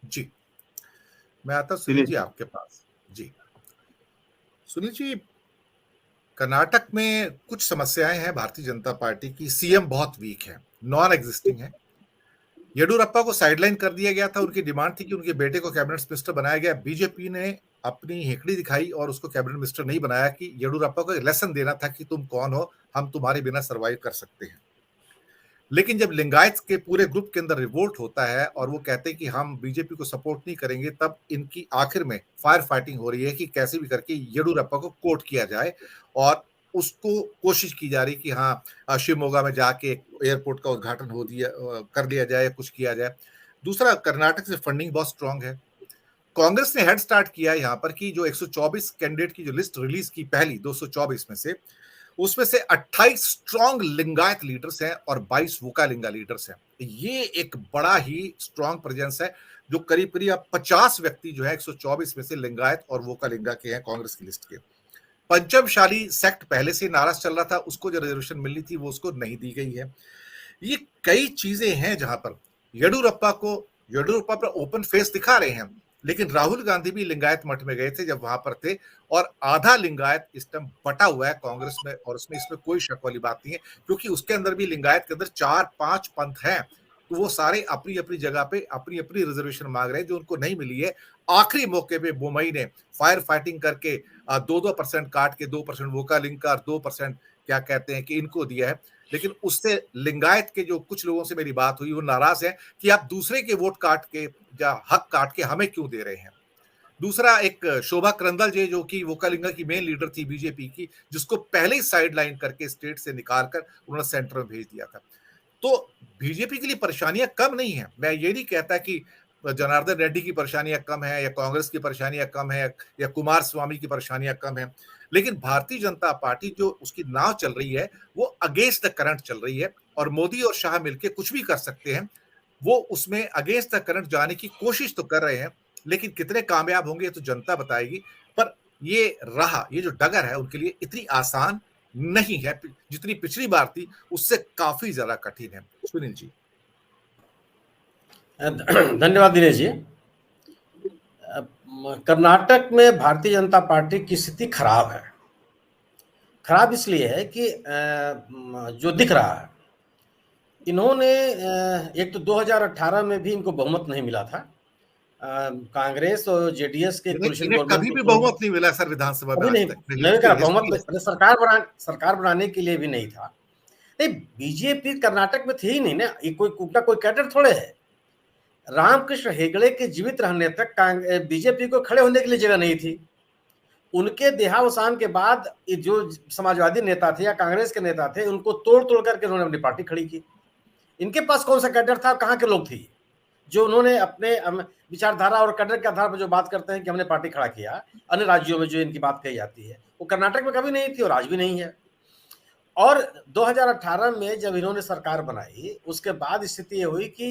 जी, मैं आता सुनील सुनील जी जी। आपके पास। जी, सुनील जी, कर्नाटक में कुछ समस्याएं हैं भारतीय जनता पार्टी की। सीएम बहुत वीक है, नॉन एग्जिस्टिंग है। येडुरप्पा को साइडलाइन कर दिया गया था। उनकी डिमांड थी कि उनके बेटे को कैबिनेट मिनिस्टर बनाया गया। बीजेपी ने अपनी हेकड़ी दिखाई और उसको कैबिनेट मिनिस्टर नहीं बनाया कि येडुरप्पा को एक लेसन देना था कि तुम कौन हो, हम तुम्हारे बिना सर्वाइव कर सकते हैं। लेकिन जब लिंगायत के पूरे ग्रुप के अंदर रिवोल्ट होता है और वो कहते हैं कि हम बीजेपी को सपोर्ट नहीं करेंगे, तब इनकी आखिर में फायर फाइटिंग हो रही है कि कैसे भी करके येडुरप्पा को कोर्ट किया जाए। और उसको कोशिश की जा रही कि हाँ, शिवमोगा में जाके एयरपोर्ट का उद्घाटन हो दिया कर लिया जाए, कुछ किया जाए। दूसरा, कर्नाटक से फंडिंग बहुत स्ट्रांग है। कांग्रेस ने हेड स्टार्ट किया यहाँ पर कि जो 124 कैंडिडेट की जो लिस्ट रिलीज की पहली 224 में से, उसमें से 28 स्ट्रांग लिंगायत लीडर्स हैं और 22 वोकालिंगा लीडर्स हैं। ये एक बड़ा ही स्ट्रांग प्रेजेंस है, जो करीब करीब अब 50 व्यक्ति जो है 124 में से लिंगायत और वोकालिंगा के हैं कांग्रेस की लिस्ट के। पंचमशाली सेक्ट पहले से नाराज चल रहा था, उसको जो रिजर्वेशन मिलनी थी वो उसको नहीं दी गई है। ये कई चीजें हैं जहां पर येडुरप्पा पर ओपन फेस दिखा रहे हैं। लेकिन राहुल गांधी भी लिंगायत मठ में गए थे जब वहां पर थे, और आधा लिंगायत इस टाइम बटा हुआ है कांग्रेस में, और उसमें इसमें कोई शक वाली बात नहीं है, क्योंकि उसके अंदर भी लिंगायत के अंदर 4-5 पंथ हैं। तो वो सारे अपनी अपनी जगह पे अपनी अपनी रिजर्वेशन मांग रहे हैं जो उनको नहीं मिली है। आखिरी मौके पे बोमई ने फायर फाइटिंग करके 2-2% काट के 2% वोका लिंक का और 2% क्या कहते हैं कि इनको दिया है। लेकिन उससे लिंगायत के जो कुछ लोगों से मेरी बात हुई, वो नाराज है कि आप दूसरे के वोट काट के या हक काट के हमें क्यों दे रहे हैं। दूसरा, एक शोभा करंदलाजे जो कि वोकालिंगा की मेन लीडर थी बीजेपी की, जिसको पहले ही साइड लाइन करके स्टेट से निकाल कर उन्होंने सेंटर में भेज दिया था। तो बीजेपी के लिए परेशानियां कम नहीं है। मैं ये नहीं कहता कि जनार्दन रेड्डी की परेशानियां कम है या कांग्रेस की परेशानियां कम है या कुमार स्वामी की परेशानियां कम है। लेकिन भारतीय जनता पार्टी जो उसकी नाव चल रही है, वो अगेंस्ट द करंट चल रही है, और मोदी और शाह मिलकर कुछ भी कर सकते हैं। वो उसमें अगेंस्ट द करंट जाने की कोशिश तो कर रहे हैं, लेकिन कितने कामयाब होंगे तो जनता बताएगी। पर ये जो डगर है उनके लिए इतनी आसान नहीं है, जितनी पिछली बार थी उससे काफी ज्यादा कठिन है। सुनील जी। धन्यवाद दिनेश जी। कर्नाटक में भारतीय जनता पार्टी की स्थिति खराब है। खराब इसलिए है कि जो दिख रहा है, इन्होंने एक तो 2018 में भी इनको बहुमत नहीं मिला था। कांग्रेस और जेडीएस के कोलिशन इन्हें गवर्नमेंट कभी भी बहुमत नहीं मिला सर विधानसभा में अभी आज नहीं, तक। नहीं कहा बहुमत सरकार बनाने के लिए भी नहीं था। नहीं, बीजेपी कर्नाटक में थी ही नहीं ना, ये कोई कैडर थोड़े है। रामकृष्ण हेगड़े के जीवित रहने तक बीजेपी को खड़े होने के लिए जगह नहीं थी। उनके देहावसान के बाद जो समाजवादी नेता थे या कांग्रेस के नेता थे, उनको तोड़ तोड़ करके उन्होंने अपनी पार्टी खड़ी की। इनके पास कौन सा कैडर था, कहाँ के लोग थे जो उन्होंने अपने विचारधारा और कैडर के आधार पर जो बात करते हैं कि हमने पार्टी खड़ा किया। अन्य राज्यों में जो इनकी बात कही जाती है वो कर्नाटक में कभी नहीं थी और आज भी नहीं है। और 2018 में जब इन्होंने सरकार बनाई, उसके बाद स्थिति ये हुई कि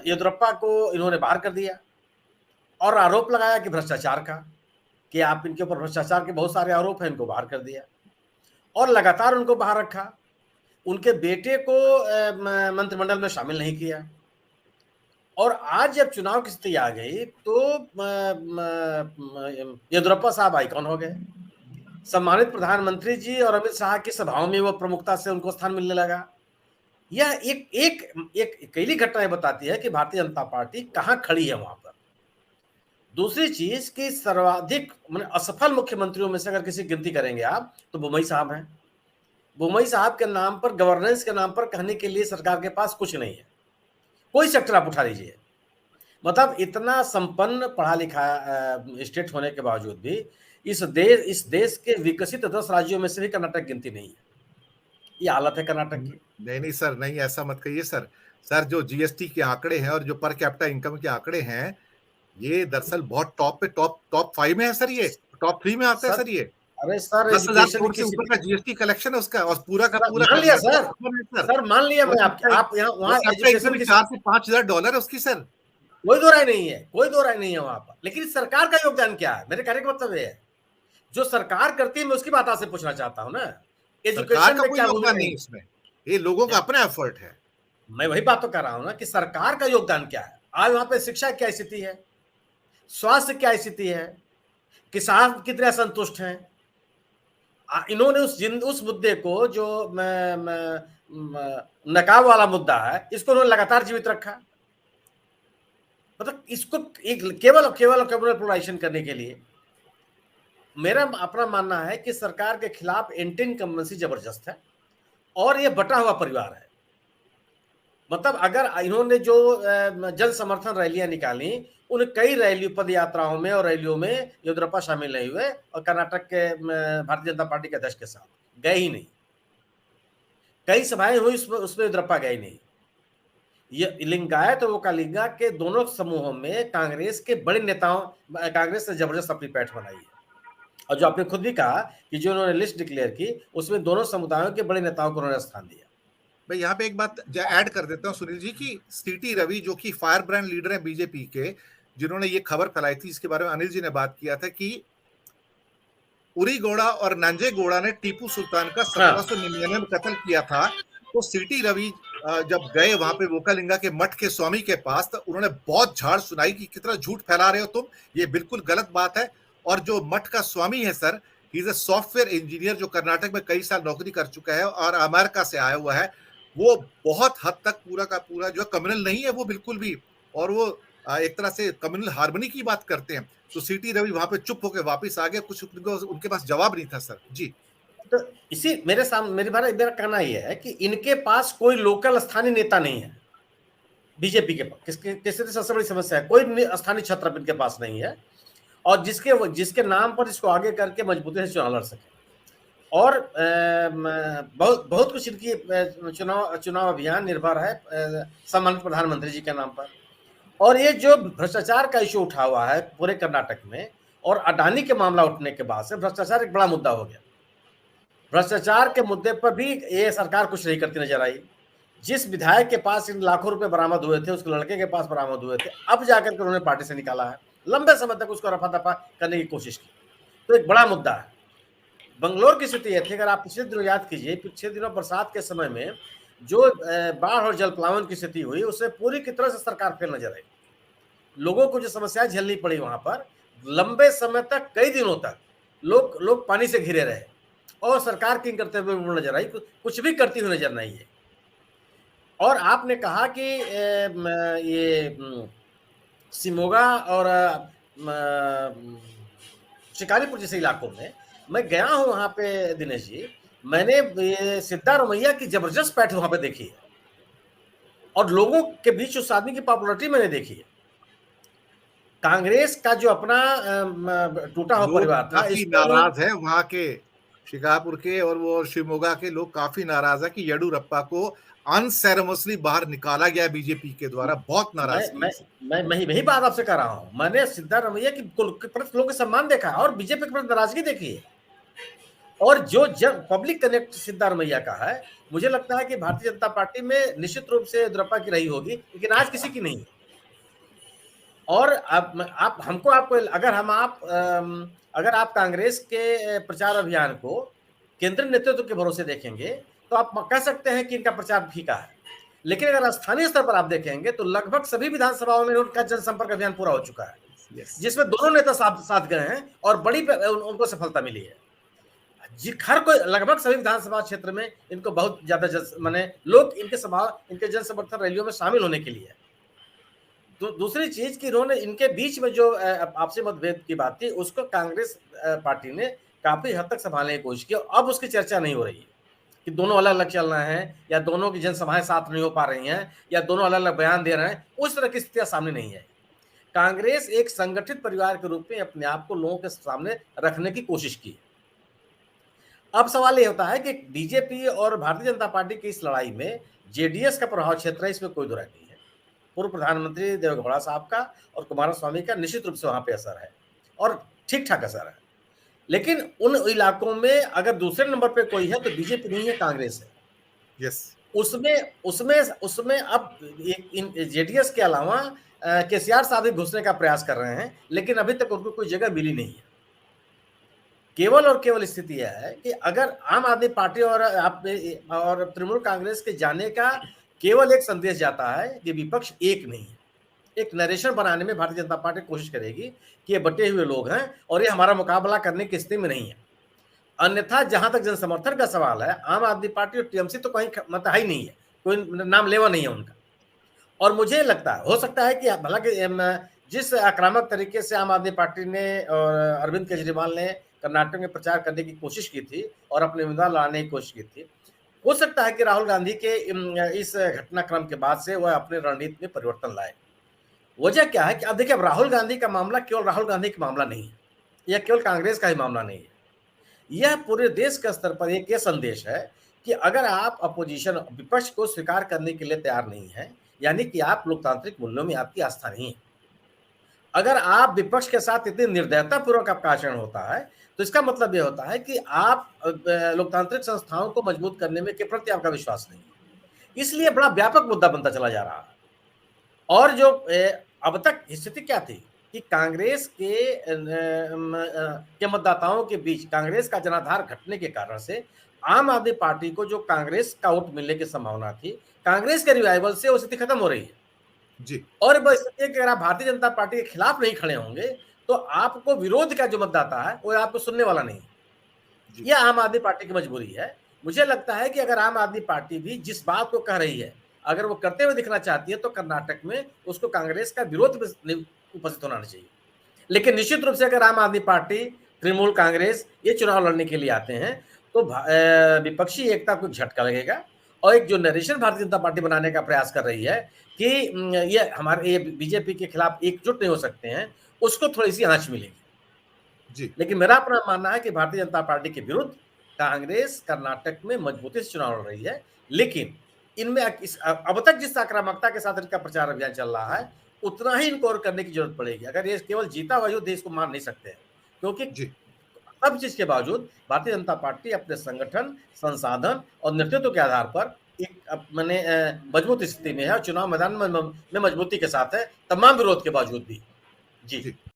येदुरप्पा को इन्होंने बाहर कर दिया और आरोप लगाया कि भ्रष्टाचार का, कि आप इनके ऊपर भ्रष्टाचार के बहुत सारे आरोप हैं, इनको बाहर कर दिया और लगातार उनको बाहर रखा। उनके बेटे को मंत्रिमंडल में शामिल नहीं किया। और आज जब चुनाव की स्थिति आ गई तो येदुरप्पा साहब आइकॉन हो गए। सम्मानित प्रधानमंत्री जी और अमित शाह की सभाओं में वो प्रमुखता से उनको स्थान मिलने लगा। यह एक एक एक अकेली घटना बताती है कि भारतीय जनता पार्टी कहां खड़ी है वहां पर। दूसरी चीज कि सर्वाधिक असफल मुख्यमंत्रियों में से अगर किसी गिनती करेंगे आप, तो बुमई साहब हैं। बुमई साहब के नाम पर, गवर्नेंस के नाम पर कहने के लिए सरकार के पास कुछ नहीं है। कोई सेक्टर आप उठा लीजिए, मतलब इतना संपन्न पढ़ा लिखा स्टेट होने के बावजूद भी इस देश के विकसित 10 राज्यों में से भी कर्नाटक गिनती नहीं है। ये हालत है कर्नाटक की। नहीं सर, नहीं ऐसा मत कहिए सर। सर, जो जीएसटी के आंकड़े हैं और जो पर कैपिटा इनकम के आंकड़े हैं, ये दरअसल बहुत टॉप 5 में है सर। ये टॉप 3 में आता है सर। ये अरे सर, 10,000 करोड़ से ऊपर का जीएसटी कलेक्शन है उसका, और पूरा का पूरा मान लिया सर, मान लिया मैं आप यहाँ वहाँ एजुकेशन की $4 से $5,000 उसकी सर। कोई दो राय नहीं है, कोई दो राय नहीं है वहां पर। लेकिन सरकार का योगदान क्या है, मेरे कहने का मतलब ये है, जो सरकार करती है मैं उसकी बात आपसे पूछना चाहता हूँ ना। एजुकेशन में क्या योगदान नहीं इसमें, ये लोगों का अपना एफर्ट है। मैं वही बात तो कर रहा हूँ ना कि सरकार का योगदान क्या है। आज वहां पे शिक्षा क्या स्थिति है, स्वास्थ्य क्या स्थिति है, किसान कितने असंतुष्ट हैं। इन्होंने उस मुद्दे को जो नकाब वाला मुद्दा है, इसको उन्होंने लगातार जीवित रखा। मतलब इसको एक केवल केवल केवल पोलराइजेशन करने के लिए। मेरा अपना मानना है कि सरकार के खिलाफ एंटी इनकम्बेंसी जबरदस्त है और ये बटा हुआ परिवार है। मतलब अगर इन्होंने जो जन समर्थन रैलियां निकाली, उन कई रैली पद यात्राओं में और रैलियों में येदियुरप्पा शामिल नहीं हुए, और कर्नाटक के भारतीय जनता पार्टी के अध्यक्ष के साथ गए ही नहीं। कई सभाएं हुई, उसमें येदियुरप्पा गए नहीं। ये लिंगायत और वोकालिंगा के दोनों समूहों में कांग्रेस के बड़े नेताओं, कांग्रेस ने जबरदस्त अपनी पैठ बनाई है। और जो आपने खुद भी कहा कि जो उन्होंने लिस्ट डिक्लेयर की, उसमें दोनों समुदायों के बड़े नेताओं को उन्होंने स्थान दिया। भाई यहाँ पे एक बात ऐड कर देता हूँ सुनील जी, की सीटी रवि जो कि फायर ब्रांड लीडर है बीजेपी के, जिन्होंने ये खबर फैलाई थी, इसके बारे में अनिल जी ने बात किया था कि उरीगोड़ा और नंजेगौड़ा ने टीपू सुल्तान का 1799 में कत्ल किया था। तो सीटी रवि जब गए वहां पे वोकालिंगा के मठ के स्वामी के पास, तो उन्होंने बहुत झाड़ सुनाई कि कितना झूठ फैला रहे हो तुम, ये बिल्कुल गलत बात है। और जो मठ का स्वामी है sir, he is a software engineer जो कर्नाटक में कई साल नौकरी कर चुका है और अमेरिका से आया हुआ है। वो बहुत हद तक पूरा का पूरा जो कम्युनल नहीं है वो बिल्कुल भी, और वो एक तरह से कम्युनल हार्मनी की बात करते हैं। तो सीटी रवि वहां पे चुप होकर वापस आ गए, कुछ उनके पास जवाब नहीं था सर जी। तो इसी मेरा कहना यह है कि इनके पास कोई लोकल स्थानीय नेता नहीं है। बीजेपी के पास किसी सबसे बड़ी समस्या है, कोई स्थानीय छत्र इनके पास नहीं है, और जिसके नाम पर इसको आगे करके मजबूती से चुनाव लड़ सके। और बहुत बहुत कुछ इनकी चुनाव अभियान निर्भर है सम्मानित प्रधानमंत्री जी के नाम पर। और ये जो भ्रष्टाचार का इशू उठा हुआ है पूरे कर्नाटक में, और अडानी के मामला उठने के बाद से भ्रष्टाचार एक बड़ा मुद्दा हो गया। भ्रष्टाचार के मुद्दे पर भी ये सरकार कुछ नहीं करती नजर आई। जिस विधायक के पास इन लाखों रुपए बरामद हुए थे, उसके लड़के के पास बरामद हुए थे, अब जाकर के उन्होंने पार्टी से निकाला है। लंबे समय तक उसको रफा दफा करने की कोशिश की, तो एक बड़ा मुद्दा है। बंगलोर की स्थिति यह थी, अगर आप पिछले दिनों याद कीजिए, पिछले दिनों बरसात के समय में जो बाढ़ और जल प्लावन की स्थिति हुई, उससे पूरी की तरह से सरकार फेल नजर आई। लोगों को जो समस्याएं झेलनी पड़ी वहां पर, लंबे समय तक, कई दिनों तक लोग पानी से घिरे रहे, और सरकार की करते हुए नजर आई, कुछ भी करती हुई नजर नहीं है। और आपने कहा कि ये सिमोगा और शिकारीपुर जैसे इलाकों में मैं गया हूं, वहां पे दिनेश जी, मैंने ये सिद्धारमैया की जबरदस्त पैठ वहां पे देखी है, और लोगों के बीच उस आदमी की पॉपुलरिटी मैंने देखी है। कांग्रेस का जो अपना टूटा हुआ परिवार था, काफी नाराज है वहां के शिकापुर के और वो शिवमोगा के लोग काफी नाराज है कि येडियुरप्पा को अनसेरेमोसली बाहर निकाला गया बीजेपी के द्वारा। बहुत नाराज। मैं वही बात आपसे कर रहा हूं। मैंने सिद्धारमैया की प्रति लोगों के सम्मान देखा है और बीजेपी के प्रति नाराजगी देखी है। और जो जब पब्लिक कनेक्ट सिद्धारमैया का है, मुझे लगता है कि भारतीय जनता पार्टी में निश्चित रूप से येदियुरप्पा की रही होगी, लेकिन आज किसी की नहीं है। और आप हमको आपको अगर आप कांग्रेस के प्रचार अभियान को केंद्रीय नेतृत्व के भरोसे देखेंगे, तो आप कह सकते हैं कि इनका प्रचार फीका है। लेकिन अगर स्थानीय स्तर पर आप देखेंगे, तो लगभग सभी विधानसभाओं में उनका जनसंपर्क अभियान पूरा हो चुका है, जिसमें दोनों नेता साथ गए हैं और बड़ी उनको सफलता मिली है। हर कोई, लगभग सभी विधानसभा क्षेत्र में इनको बहुत ज्यादा माने लोग इनके जन समर्थन रैलियों में शामिल होने के लिए। तो दूसरी चीज कि इन्होंने इनके बीच में जो आपसी मतभेद की बात थी, उसको कांग्रेस पार्टी ने काफी हद तक संभालने की कोशिश की। अब उसकी चर्चा नहीं हो रही है कि दोनों अलग अलग चल रहे हैं, या दोनों की जनसभाएं साथ नहीं हो पा रही हैं, या दोनों अलग अलग बयान दे रहे हैं। उस तरह की स्थितियां सामने नहीं है। कांग्रेस एक संगठित परिवार के रूप में अपने आप को लोगों के सामने रखने की कोशिश की। अब सवाल ये होता है कि बीजेपी और भारतीय जनता पार्टी की इस लड़ाई में जेडीएस का प्रभाव क्षेत्र है, इसमें कोई दो राय नहीं है। पूर्व प्रधानमंत्री देवेगौड़ा साहब का और कुमारस्वामी का निश्चित रूप से वहां पे असर है, और ठीक ठाक असर है। लेकिन उन इलाकों में अगर दूसरे नंबर पे कोई है, तो बीजेपी नहीं है, कांग्रेस है। यस। उसमें अब जेडीएस के अलावा केसीआर साहब भी घुसने का प्रयास कर रहे हैं, लेकिन अभी तक उनको कोई जगह मिली नहीं है। केवल और केवल स्थिति यह है कि अगर आम आदमी पार्टी और तृणमूल कांग्रेस के जाने का केवल एक संदेश जाता है कि विपक्ष एक नहीं है, एक नरेशन बनाने में भारतीय जनता पार्टी कोशिश करेगी कि ये बटे हुए लोग हैं और ये हमारा मुकाबला करने की स्थिति में नहीं है। अन्यथा जहां तक जन समर्थन का सवाल है, आम आदमी पार्टी और टीएमसी तो कहीं मतलब है ही नहीं है, कोई नाम लेवा नहीं है उनका। और मुझे लगता है हो सकता है कि हालांकि जिस आक्रामक तरीके से आम आदमी पार्टी ने और अरविंद केजरीवाल ने कर्नाटक में प्रचार करने की कोशिश की थी और अपने उम्मीदवार लाने की कोशिश की थी, हो सकता है कि राहुल गांधी के इस घटनाक्रम के बाद से वह अपने रणनीति में परिवर्तन लाए। वजह क्या है कि अब देखिए, अब राहुल गांधी का मामला केवल राहुल गांधी का मामला नहीं है, यह केवल कांग्रेस का ही मामला नहीं है। यह पूरे देश के स्तर पर एक ये संदेश है कि अगर आप अपोजिशन विपक्ष को स्वीकार करने के लिए तैयार नहीं है, यानी कि आप लोकतांत्रिक मूल्यों में आपकी आस्था नहीं है। अगर आप विपक्ष के साथ इतनी निर्दयता पूर्वक आपका आचरण होता है, तो इसका मतलब यह होता है कि आप लोकतांत्रिक संस्थाओं को मजबूत करने में के प्रति आपका विश्वास नहीं है। इसलिए बड़ा व्यापक मुद्दा बनता चला जा रहा है। और जो अब तक स्थिति क्या थी कि कांग्रेस के मतदाताओं के बीच कांग्रेस का जनाधार घटने के कारण से आम आदमी पार्टी को जो कांग्रेस का वोट मिलने की संभावना थी, कांग्रेस के रिवाइवल से वो स्थिति खत्म हो रही है जी। और बस अगर आप भारतीय जनता पार्टी के खिलाफ नहीं खड़े होंगे तो आपको विरोध का जो मतदाता है वो आपको सुनने वाला नहीं है। यह आम आदमी पार्टी की मजबूरी है। मुझे लगता है कि अगर आम आदमी पार्टी भी जिस बात को कह रही है अगर वो करते हुए दिखना चाहती है तो कर्नाटक में उसको कांग्रेस का विरोध उपस्थित होना चाहिए। लेकिन निश्चित रूप से अगर आम आदमी पार्टी, तृणमूल कांग्रेस ये चुनाव लड़ने के लिए आते हैं तो विपक्षी एकता को झटका लगेगा और एक जो नरेशन भारतीय जनता पार्टी बनाने का प्रयास कर रही है कि ये हमारे बीजेपी के खिलाफ एकजुट नहीं हो सकते हैं, उसको थोड़ी सी आंच मिलेगी। जी। लेकिन मेरा अपना मानना है कि भारतीय जनता पार्टी के विरुद्ध कांग्रेस कर्नाटक में मजबूती से चुनाव लड़ रही है। लेकिन इनमें अब तक जिस आक्रामकता के साथ इनका प्रचार अभियान चल रहा है उतना ही इनको और करने की जरूरत पड़ेगी। अगर ये केवल जीता हुआ युद्ध इसको मार नहीं सकते हैं, क्योंकि सब चीज के बावजूद भारतीय जनता पार्टी अपने संगठन, संसाधन और नेतृत्व के आधार पर एक मैंने मजबूत स्थिति में है और चुनाव मैदान में मजबूती के साथ है, तमाम विरोध के बावजूद भी। जी।